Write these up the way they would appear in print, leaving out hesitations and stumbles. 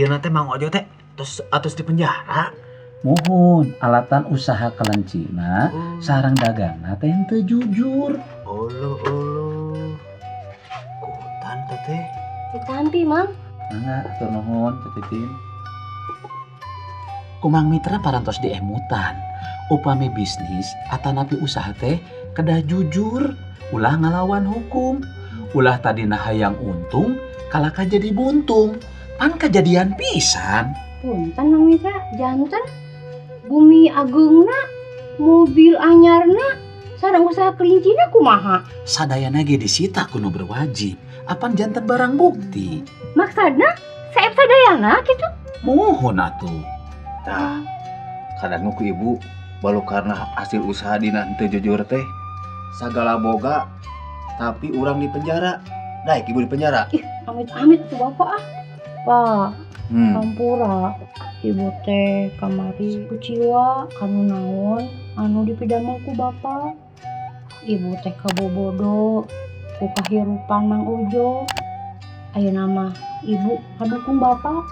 ayeuna teh Mang Ojo teh atus di penjara. Mohon alatan usaha kelencina sarang dagangna teh henteu jujur. Olo. Kutan teh. Ditampi, Mang. Mangga atur nuhun Tititin. Kumang mitra parantos diemutan. Upami bisnis atanapi usaha teh kedah jujur, ulah ngalawan hukum. Ulah tadina hayang untung, kalaka jadi buntung. Pan kejadian pisan. Punten Mang Mitra, janten. Bumi agungna, mobil anyarna, sareng usaha kelincina kumaha. Sadayana ge disita kuno berwajib. Apan janten barang bukti. Maksudna, saeb sadayana gitu. Mohon atuh. Nah, kadang ku ibu baru karena hasil usaha dina henteu jujur teh sagala boga tapi urang di penjara. Daek ibu di penjara. Ih, amit-amit tuh bapak ah. Pak, Kampura. Ibu teh kamari kuciwa kanu naon anu dipidamel ku bapak. Ibu teh kabobodo ku kahirupan Mang Ojo. Ayeuna mah ibu kadukung bapak.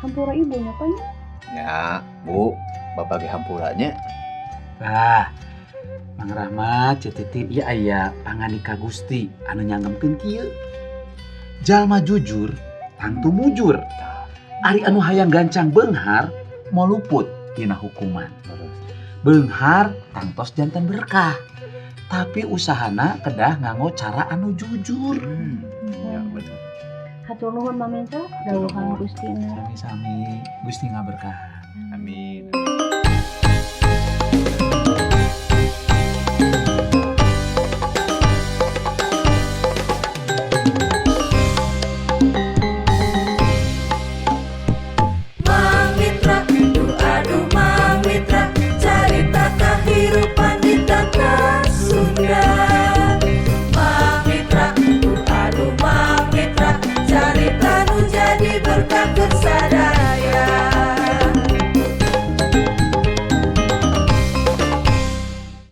Hampura ibu nyapanya. Ya, Bu, bapak ge hampuranya. Bah, Mang Rahmat Tititin ieu aya pangandika Gusti anu nyangemkeun kieu. Jalma jujur tangtu mujur. Ari anu hayang gancang beunghar mau luput tina hukuman. Beunghar tangtos janten berkah. Tapi usahana kedah nganggo cara anu jujur. Ya bener. Hatur nuhun Mang Mitra, dawuhan Gustina. Sami-sami Gusti ngaberkah.